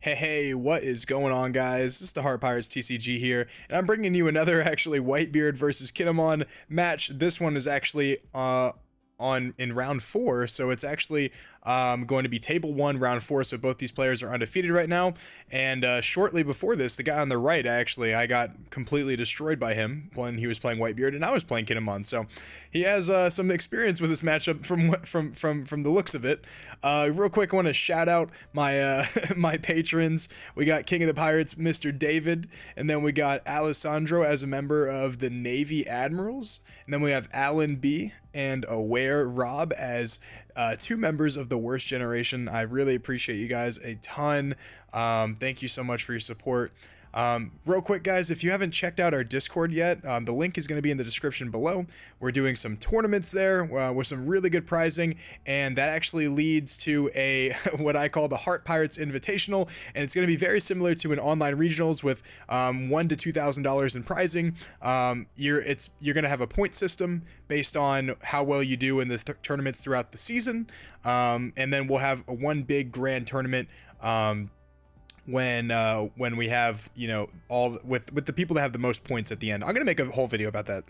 Hey, what is going on, guys? This is the Heart Pirates TCG here, and I'm bringing you another actually Whitebeard versus Kinemon match. This one is actually on in round 4, so it's actually going to be table 1, round 4. So both these players are undefeated right now. And shortly before this, the guy on the right, I got completely destroyed by him when he was playing Whitebeard, and I was playing Kinemon. So he has some experience with this matchup from the looks of it. Real quick, I want to shout out my my patrons. We got King of the Pirates, Mr. David, and then we got Alessandro as a member of the Navy Admirals, and then we have Alan B and Aware Rob as 2 members of the Worst Generation. I really appreciate you guys a ton. Thank you so much for your support. Real quick, guys, if you haven't checked out our Discord yet, the link is going to be in the description below. We're doing some tournaments there with some really good prizing, and that actually leads to a what I call the Heart Pirates Invitational, and it's going to be very similar to an online regionals with $1,000 to $2,000 in prizing. You're going to have a point system based on how well you do in the tournaments throughout the season, and then we'll have one big grand tournament when we have, you know, all with the people that have the most points at the end. I'm gonna make a whole video about that,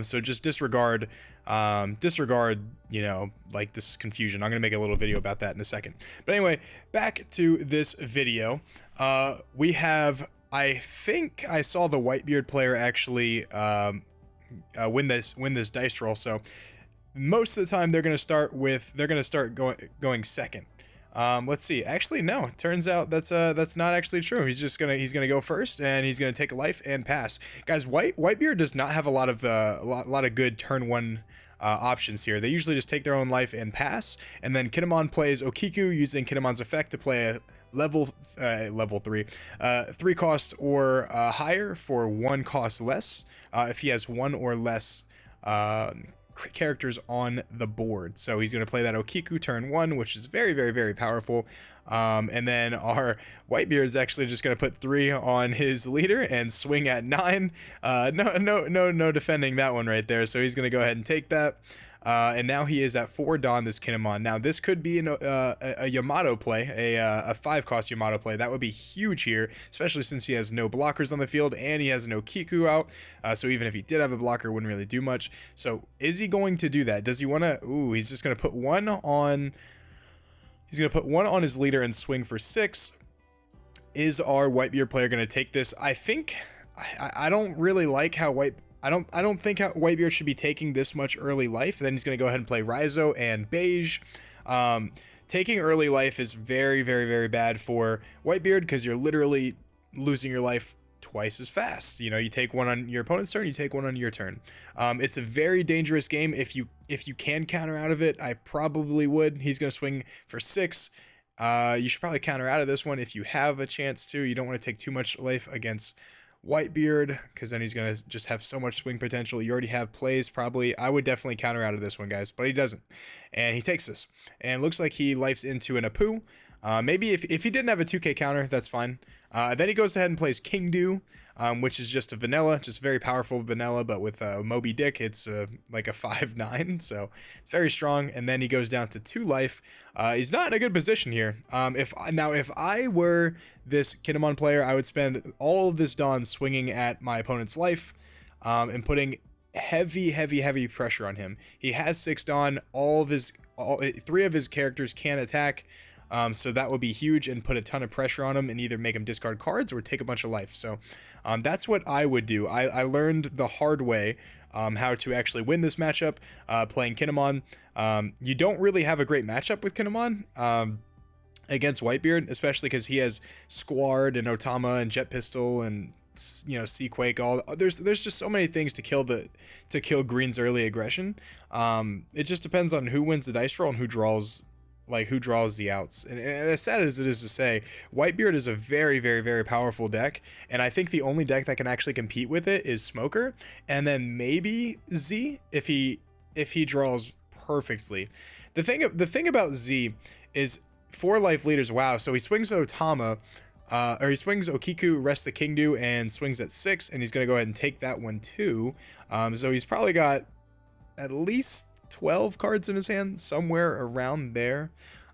so just disregard you know, like, this confusion. I'm gonna make a little video about that in a second. But anyway, back to this video. We have, I think I saw the Whitebeard player actually win this dice roll. So most of the time they're gonna start going second. Let's see. Actually, no. Turns out that's not actually true. He's gonna go first, and he's gonna take a life and pass. Guys, Whitebeard does not have a lot of good turn 1 options here. They usually just take their own life and pass, and then Kinemon plays Okiku using Kinemon's effect to play a level 3 cost or higher for 1 cost less if he has 1 or less characters on the board. So he's going to play that Okiku turn 1, which is very, very, very powerful. And then our Whitebeard is actually just going to put 3 on his leader and swing at 9. No defending that one right there. So he's going to go ahead and take that. And now he is at 4 Dawn, this Kinemon. Now this could be a Yamato play, a 5 cost Yamato play. That would be huge here, especially since he has no blockers on the field and he has no Kiku out. So even if he did have a blocker, it wouldn't really do much. So is he going to do that? Does he want to? Ooh, he's just going to put 1 on. He's going to put 1 on his leader and swing for 6. Is our Whitebeard player going to take this? I think I don't really like how I don't think Whitebeard should be taking this much early life. Then he's going to go ahead and play Raizo and Beige. Taking early life is very, very, very bad for Whitebeard because you're literally losing your life twice as fast. You know, you take 1 on your opponent's turn, you take 1 on your turn. It's a very dangerous game. If you can counter out of it, I probably would. He's going to swing for 6. You should probably counter out of this one if you have a chance to. You don't want to take too much life against Whitebeard because then he's gonna just have so much swing potential. You already have plays probably. I would definitely counter out of this one, guys, but he doesn't, and he takes this, and it looks like he lifes into an Apu. Maybe if he didn't have a 2k counter, that's fine. Then he goes ahead and plays King Do, which is just a vanilla, just very powerful vanilla, but with Moby Dick, it's like a 5/9, so it's very strong. And then he goes down to 2 life. He's not in a good position here. If I were this Kinemon player, I would spend all of this Dawn swinging at my opponent's life, and putting heavy pressure on him. He has 6 Dawn. 3 of his characters can attack. So that would be huge and put a ton of pressure on him and either make him discard cards or take a bunch of life. So that's what I would do. I learned the hard way how to actually win this matchup playing Kinemon. You don't really have a great matchup with Kinemon against Whitebeard, especially because he has Squard and Otama and Jet Pistol and, you know, Seaquake. There's just so many things to kill Green's early aggression. It just depends on who wins the dice roll and who draws the outs. And as sad as it is to say, Whitebeard is a very, very, very powerful deck, and I think the only deck that can actually compete with it is Smoker, and then maybe Z if he draws perfectly. The thing about Z is 4 life leaders. Wow, so he swings Otama, or he swings Okiku, rests the Kingdu, and swings at 6, and he's gonna go ahead and take that one too. So he's probably got at least 12 cards in his hand, somewhere around there.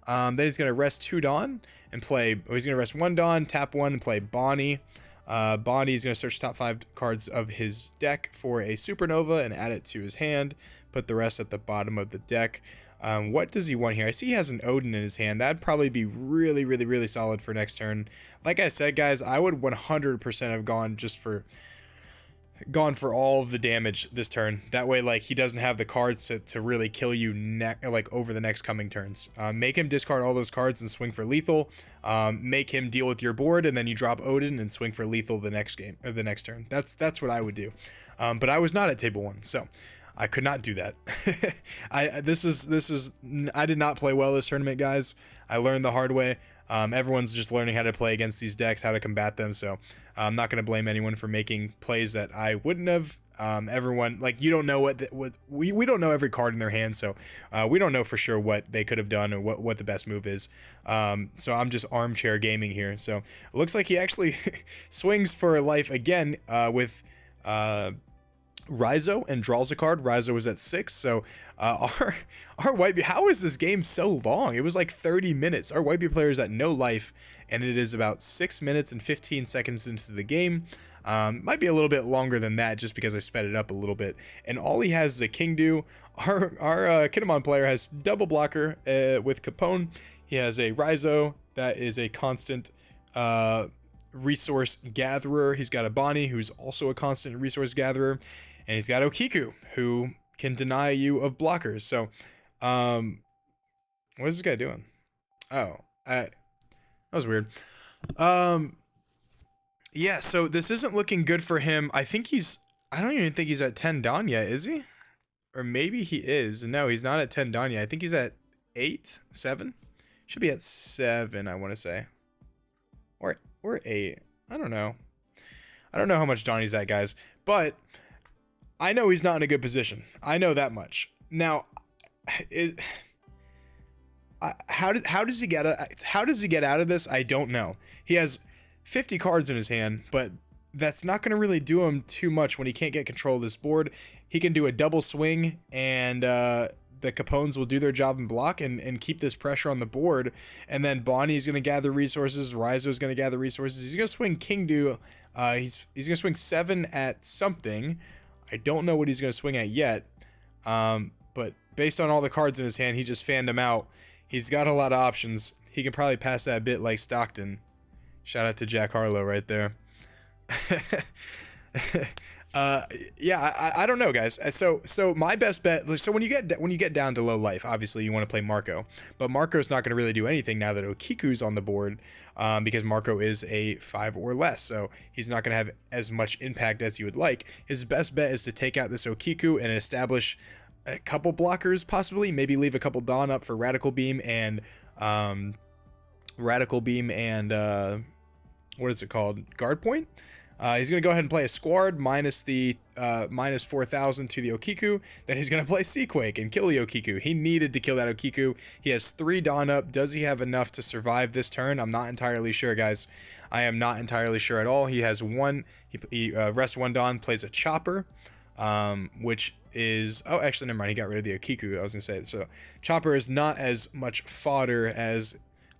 Then he's going to rest 2 Dawn, and play, oh, he's going to rest 1 Dawn, tap 1, and play Bonnie. Bonnie is going to search top 5 cards of his deck for a Supernova and add it to his hand. Put the rest at the bottom of the deck. What does he want here? I see he has an Odin in his hand. That'd probably be really, really, really solid for next turn. Like I said, guys, I would 100% have gone for all of the damage this turn. That way, like, he doesn't have the cards to really kill you like over the next coming turns. Make him discard all those cards and swing for lethal. Make him deal with your board, and then you drop Odin and swing for lethal the next game or the next turn. That's what I would do. But I was not at table 1, so I could not do that. I did not play well this tournament, guys. I learned the hard way. Everyone's just learning how to play against these decks, how to combat them. So I'm not going to blame anyone for making plays that I wouldn't have. Everyone, like, you don't know we don't know every card in their hand. So we don't know for sure what they could have done or what the best move is. So I'm just armchair gaming here. So it looks like he actually swings for life again with Raizo and draws a card. Raizo was at 6, so our Whitebeard, how is this game so long? It was like 30 minutes. Our Whitebeard player is at no life, and it is about 6 minutes and 15 seconds into the game. Might be a little bit longer than that just because I sped it up a little bit. And all he has is a King Do. Our Kinemon player has double blocker with Capone. He has a Raizo that is a constant resource gatherer. He's got a Bonnie, who's also a constant resource gatherer. And he's got Okiku, who can deny you of blockers. So, what is this guy doing? Oh, that was weird. Yeah, so this isn't looking good for him. I don't even think he's at 10 Dawn yet, is he? Or maybe he is. No, he's not at 10 Dawn yet. I think he's at 8, 7. Should be at 7, I want to say. Or 8. I don't know. I don't know how much Dawn he's at, guys. But I know he's not in a good position. I know that much. Now, how does he get out of this? I don't know. He has 50 cards in his hand, but that's not going to really do him too much when he can't get control of this board. He can do a double swing, and the Capones will do their job and block and keep this pressure on the board. And then Bonnie's going to gather resources. Raizo's going to gather resources. He's going to swing King Do. He's going to swing 7 at something. I don't know what he's going to swing at yet. But based on all the cards in his hand, he just fanned them out. He's got a lot of options. He can probably pass that bit like Stockton. Shout out to Jack Harlow right there. Yeah, I don't know, guys. So my best bet. So when you get down to low life, obviously you want to play Marco, but Marco's not going to really do anything now that Okiku's on the board, because Marco is a 5 or less, so he's not going to have as much impact as you would like. His best bet is to take out this Okiku and establish a couple blockers, possibly maybe leave a couple Dawn up for Radical Beam and what is it called? Guard Point. He's going to go ahead and play a Squad minus 4,000 to the Okiku. Then he's going to play Seaquake and kill the Okiku. He needed to kill that Okiku. He has 3 Dawn up. Does he have enough to survive this turn? I'm not entirely sure, guys. I am not entirely sure at all. He has 1. He rests 1 Dawn, plays a Chopper, which is... Oh, actually, never mind. He got rid of the Okiku. I was going to say. So Chopper is not as much fodder as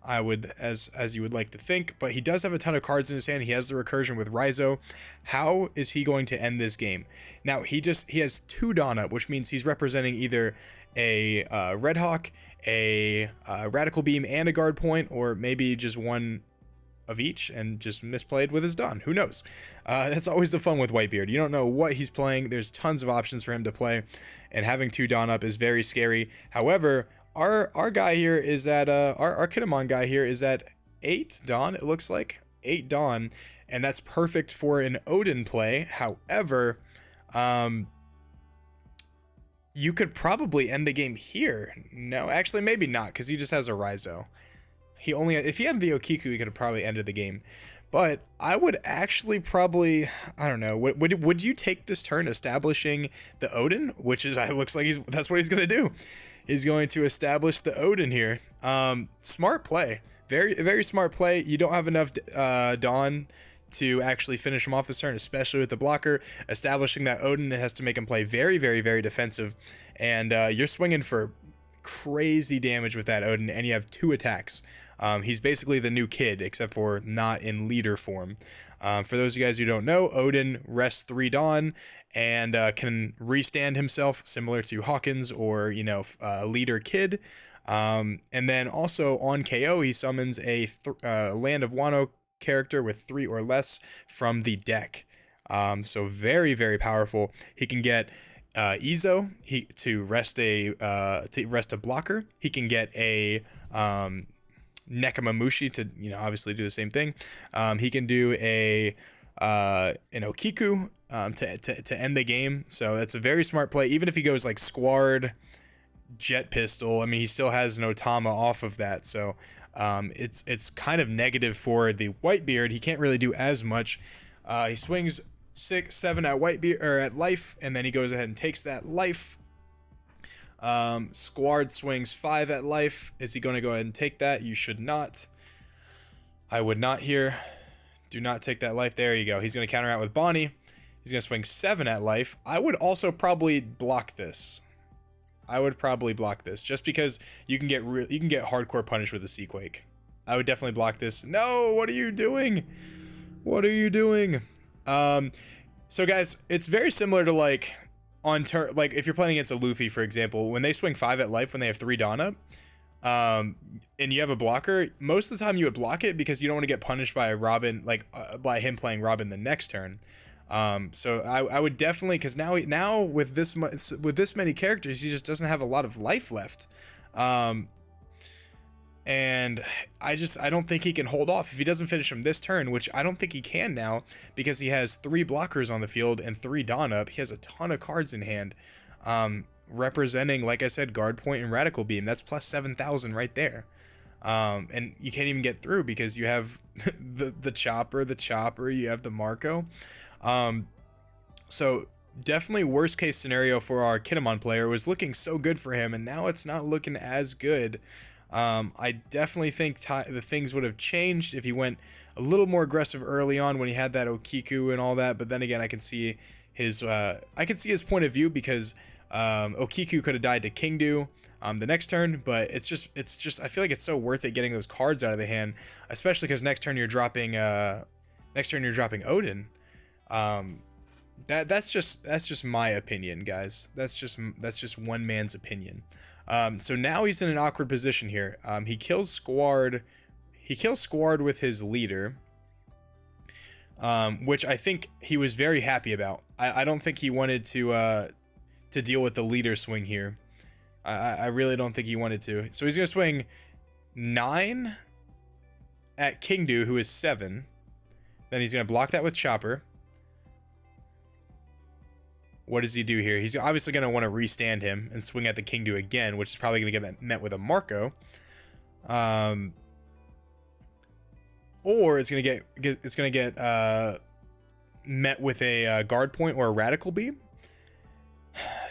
you would like to think, but he does have a ton of cards in his hand. He has the recursion with Raizo. How is he going to end this game? Now, he has 2 Dawn up, which means he's representing either a Red Hawk, a Radical Beam, and a Guard Point, or maybe just one of each and just misplayed with his Dawn. Who knows? That's always the fun with Whitebeard. You don't know what he's playing. There's tons of options for him to play, and having 2 Dawn up is very scary. However, our guy here is at our Kinemon guy here is at 8 Dawn. It looks like 8 Dawn, and that's perfect for an Odin play. However, you could probably end the game here. No, actually, maybe not, because he just has a Raizo. If he had the Okiku, he could have probably ended the game. But I would actually probably, I don't know, would you take this turn establishing the Odin, which is, it looks like that's what he's gonna do. He's going to establish the Odin here. Smart play. Very, very smart play. You don't have enough Dawn to actually finish him off this turn, especially with the blocker. Establishing that Odin has to make him play very, very, very defensive. And you're swinging for crazy damage with that Odin, and you have 2 attacks. He's basically the new kid, except for not in leader form. For those of you guys who don't know, Odin rests 3 Dawn and can restand himself, similar to Hawkins or, you know, leader kid. And then also on KO, he summons a Land of Wano character with 3 or less from the deck. So very, very powerful. He can get Izo to rest a blocker. He can get a Nekamamushi to, you know, obviously do the same thing. He can do an Okiku to end the game. So that's a very smart play. Even if he goes like Squard, Jet Pistol, I mean, he still has an Otama off of that. So it's kind of negative for the Whitebeard. He can't really do as much. He swings 6, 7 at Whitebeard or at life, and then he goes ahead and takes that life. Squard swings 5 at life. Is he going to go ahead and take that? You should not. I would not here. Do not take that life. There you go. He's going to counter out with Bonnie. He's going to swing 7 at life. I would also probably block this. I would probably block this just because you can get hardcore punished with a Seaquake. I would definitely block this. No, what are you doing? What are you doing? So guys, it's very similar to like on turn, like if you're playing against a Luffy, for example, when they swing 5 at life when they have 3 Dawn up, and you have a blocker, most of the time you would block it because you don't want to get punished by a Robin, like by him playing Robin the next turn. So I would definitely, because now with this many characters, he just doesn't have a lot of life left. And I don't think he can hold off if he doesn't finish him this turn, which I don't think he can now because he has 3 blockers on the field and 3 Dawn up. He has a ton of cards in hand, representing, like I said, Guard Point and Radical Beam. That's plus 7,000 right there. And you can't even get through because you have the chopper, you have the Marco. So definitely worst case scenario for our Kinemon player. It was looking so good for him, and now it's not looking as good. I definitely think the things would have changed if he went a little more aggressive early on when he had that Okiku and all that. But then again, I can see his point of view because Okiku could have died to Kingdu the next turn. But it's just I feel like it's so worth it getting those cards out of the hand, especially because next turn you're dropping Odin. That's just my opinion, guys. That's just one man's opinion. So now he's in an awkward position here. He kills Squard with his leader, which I think he was very happy about. I don't think he wanted to deal with the leader swing here. I really don't think he wanted to. So he's gonna swing 9 at Kingdu, who is 7. Then he's gonna block that with Chopper. What does he do here? He's obviously going to want to restand him and swing at the Kingdu again, which is probably going to get met with a Marco. Or it's going to get met with a Guard Point or a Radical Beam.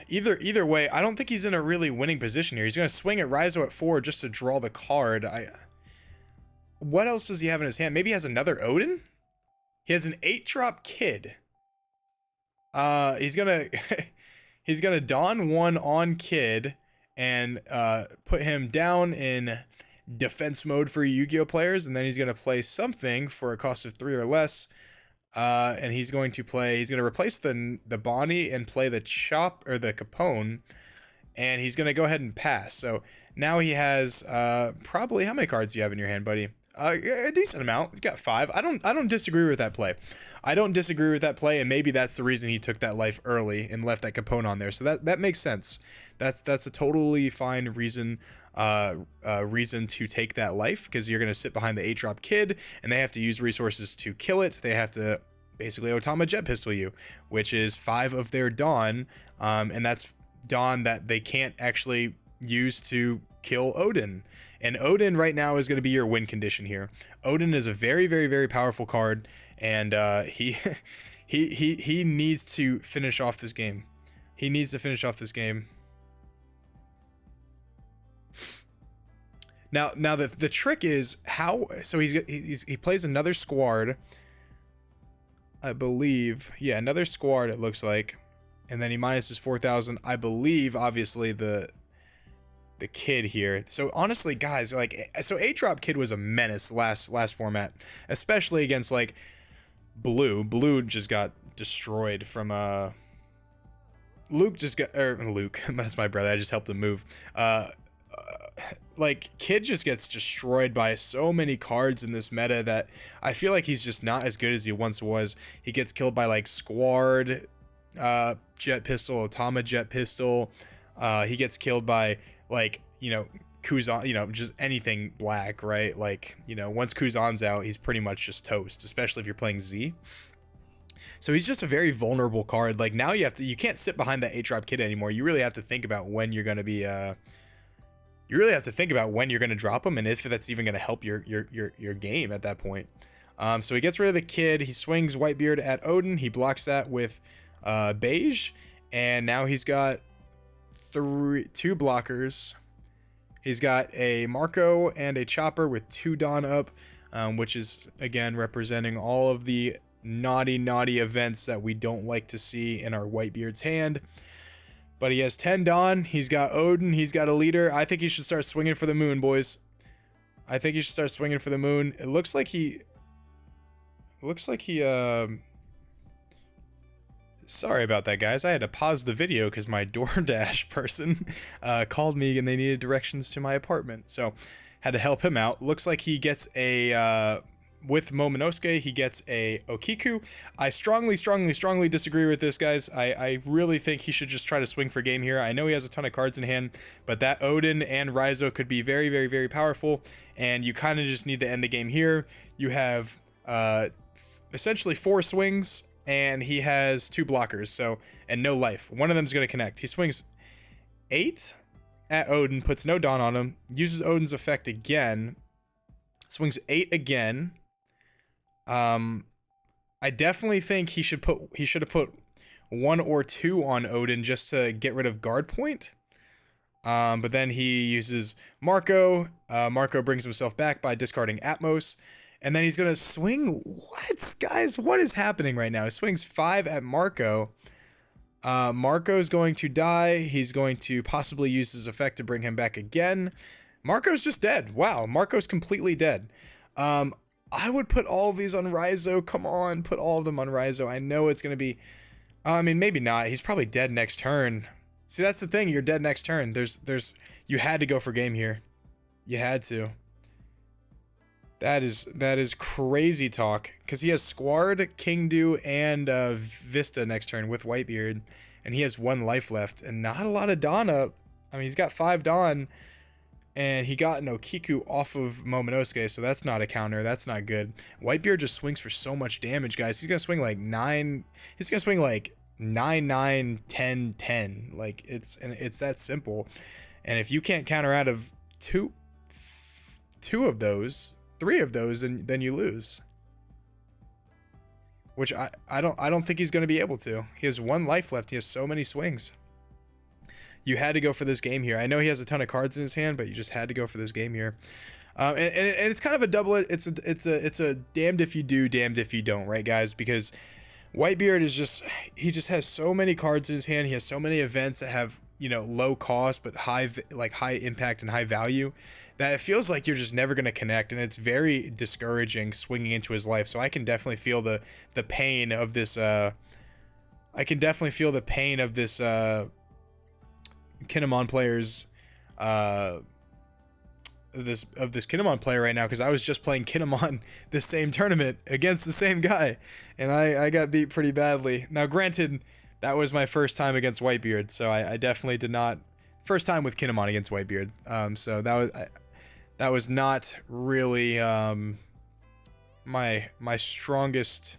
Either way, I don't think he's in a really winning position here. He's going to swing at Raizo at 4 just to draw the card. What else does he have in his hand? Maybe he has another Odin? He has an 8-drop Kid. He's gonna Dawn 1 on Kid and put him down in defense mode for Yu-Gi-Oh players, and then he's gonna play something for a cost of 3 or less, and he's gonna replace the Bonnie and play the Chop or the Capone, and he's gonna go ahead and pass. So now he has probably, how many cards do you have in your hand, buddy? A decent amount. He's got 5. I don't disagree with that play. And maybe that's the reason he took that life early and left that Capone on there. So that makes sense. That's a totally fine reason to take that life, because you're gonna sit behind the 8-drop Kid, and they have to use resources to kill it. They have to basically Otama Jet Pistol you, which is 5 of their Dawn, and that's Dawn that they can't actually use to kill Odin. And Odin right now is going to be your win condition here. Odin is a very, very, very powerful card, and he needs to finish off this game. He needs to finish off this game. Now the trick is how. So he plays another Squard, I believe. Yeah, another Squard it looks like, and then he minuses 4,000. I believe obviously the the Kid here. So honestly, guys, like, so 8-drop Kid was a menace last format, especially against like Blue. Blue just got destroyed from Luke just got, or Luke, that's my brother. I just helped him move. Like, Kid just gets destroyed by so many cards in this meta that I feel like he's just not as good as he once was. He gets killed by like Squard, Jet Pistol, Otama Jet Pistol. He gets killed by like, you know, Kuzan, you know, just anything black, right? Like, you know, once Kuzan's out, he's pretty much just toast, especially if you're playing Z. So he's just a very vulnerable card. Like, now you can't sit behind that 8-drop Kid anymore. You really have to think about when you're going to be, you really have to think about when you're going to drop him and if that's even going to help your game at that point. So he gets rid of the Kid. He swings Whitebeard at Odin. He blocks that with Beige. And now he's got two blockers. He's got a Marco and a Chopper with 2 Dawn up, which is, again, representing all of the naughty events that we don't like to see in our Whitebeard's hand. But he has 10 Dawn. He's got Odin. He's got a leader. I think he should start swinging for the moon, boys. I think he should start swinging for the moon. It looks like he... Sorry about that, guys. I had to pause the video because my DoorDash person called me and they needed directions to my apartment. So, had to help him out. Looks like he gets a... with Momonosuke, he gets a Okiku. I strongly disagree with this, guys. I really think he should just try to swing for game here. I know he has a ton of cards in hand, but that Odin and Raizo could be very powerful, and you kind of just need to end the game here. You have essentially 4 swings, and he has 2 blockers, so, and no life. One of them is going to connect. He swings 8 at Odin, puts no Dawn on him, uses Odin's effect again, swings 8 again. I definitely think he should have put 1 or 2 on Odin just to get rid of guard point. But then he uses Marco. Marco brings himself back by discarding Atmos. And then he's going to swing. What? Guys, what is happening right now? He swings 5 at Marco. Marco's going to die. He's going to possibly use his effect to bring him back again. Marco's just dead. Wow, Marco's completely dead. I would put all of these on Raizo. Come on, put all of them on Raizo. I know it's going to be... I mean, maybe not. He's probably dead next turn. See, that's the thing. You're dead next turn. You had to go for game here. You had to. That is crazy talk. Because he has Squard, Kingdu, and Vista next turn with Whitebeard. And he has 1 life left. And not a lot of Dawn up. I mean, he's got 5 Dawn. And he got an Okiku off of Momonosuke, so that's not a counter. That's not good. Whitebeard just swings for so much damage, guys. He's gonna swing like 9. He's gonna swing like 9, 9, 10, 10. Like, it's that simple. And if you can't counter out of two of those, 3 of those, then you lose. Which I don't think he's gonna be able to. He has 1 life left. He has so many swings. You had to go for this game here. I know he has a ton of cards in his hand, but you just had to go for this game here. And it's kind of a double. It's a damned if you do, damned if you don't, right, guys? Because Whitebeard is he just has so many cards in his hand. He has so many events that have, you know, low cost but high impact and high value, that it feels like you're just never going to connect, and it's very discouraging swinging into his life. So I can definitely feel the pain of this. I can definitely feel the pain of this. Kinemon players this Kinemon player right now, because I was just playing Kinemon this same tournament against the same guy, and I got beat pretty badly. Now granted, that was my first time against Whitebeard, so I definitely did not first time with Kinemon against Whitebeard, so that was not really my strongest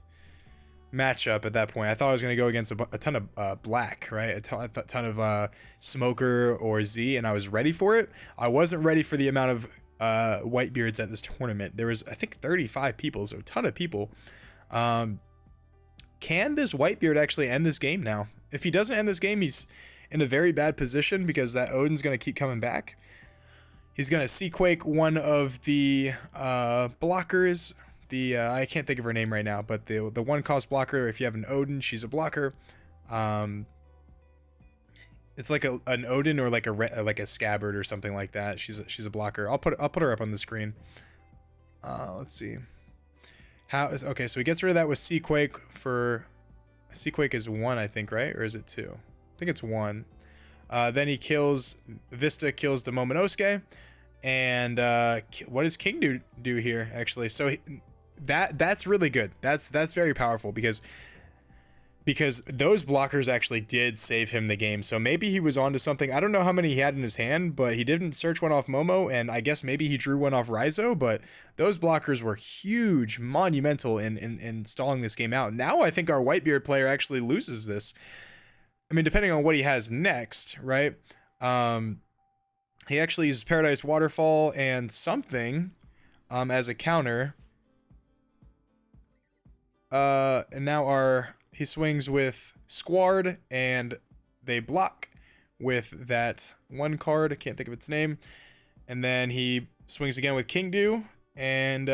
matchup at that point. I thought I was going to go against a ton of black, right? A ton of Smoker or Z, and I was ready for it. I wasn't ready for the amount of Whitebeards at this tournament. There was, I think, 35 people, so a ton of people. Can this Whitebeard actually end this game now? If he doesn't end this game, he's in a very bad position, because that Odin's going to keep coming back. He's going to Seaquake one of the blockers. I can't think of her name right now, but the 1-cost blocker. If you have an Odin, she's a blocker. It's like an Odin or like a Scabbard or something like that. She's a blocker. I'll put her up on the screen. Let's see. Okay, so he gets rid of that with Seaquake for Seaquake is 1, I think, right? Or is it 2? I think it's 1. Then he kills Vista, kills the Momonosuke, and what does King do here actually? So that's really good. That's very powerful because those blockers actually did save him the game. So maybe he was onto something. I don't know how many he had in his hand, but he didn't search one off Momo, and I guess maybe he drew one off Raizo, but those blockers were huge, monumental in stalling this game out. Now I think our Whitebeard player actually loses this. I mean, depending on what he has next, right? He actually uses Paradise Waterfall and something as a counter. And now he swings with Squard, and they block with that one card. I can't think of its name. And then he swings again with Kingdu and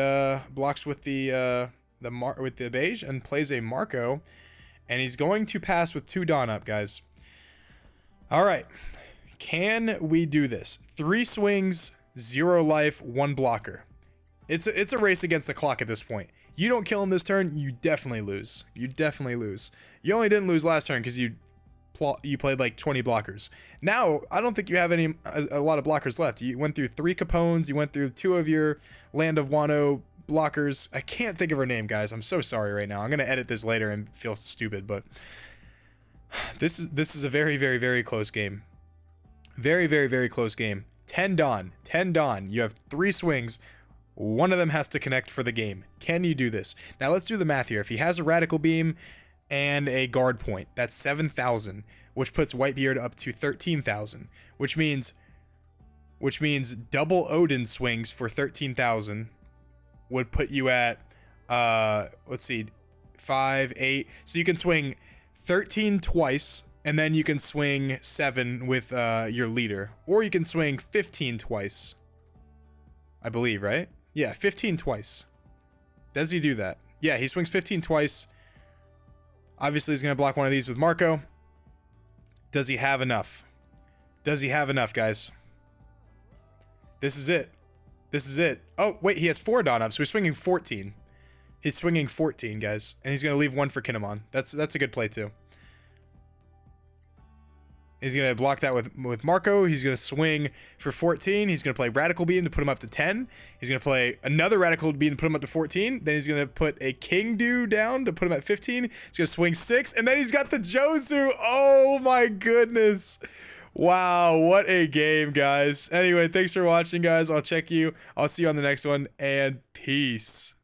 blocks with the beige and plays a Marco. And he's going to pass with 2 Dawn up, guys. All right. Can we do this? 3 swings, 0 life, 1 blocker. It's a race against the clock at this point. You don't kill him this turn, you definitely lose. You definitely lose. You only didn't lose last turn because you played like 20 blockers. Now, I don't think you have a lot of blockers left. You went through 3 Capones, you went through 2 of your Land of Wano blockers. I can't think of her name, guys. I'm so sorry right now. I'm gonna edit this later and feel stupid, but this is a very, very, very close game. Very, very, very close game. 10 Dawn. 10 Dawn. You have 3 swings. One of them has to connect for the game. Can you do this? Now let's do the math here. If he has a Radical Beam and a guard point, that's 7,000, which puts Whitebeard up to 13,000, which means double Odin swings for 13,000 would put you at let's see, 5, 8. So you can swing 13 twice, and then you can swing 7 with your leader, or you can swing 15 twice. I believe, right? Yeah, 15 twice. Does he do that? Yeah, he swings 15 twice. Obviously, he's going to block one of these with Marco. Does he have enough? Does he have enough, guys? This is it. This is it. Oh, wait, he has 4 Dawn up, so he's swinging 14. He's swinging 14, guys. And he's going to leave 1 for Kinemon. That's a good play, too. He's going to block that with Marco. He's going to swing for 14. He's going to play Radical Beam to put him up to 10. He's going to play another Radical Beam to put him up to 14. Then he's going to put a Kingdu down to put him at 15. He's going to swing 6. And then he's got the Josu. Oh my goodness. Wow, what a game, guys. Anyway, thanks for watching, guys. I'll see you on the next one, and peace.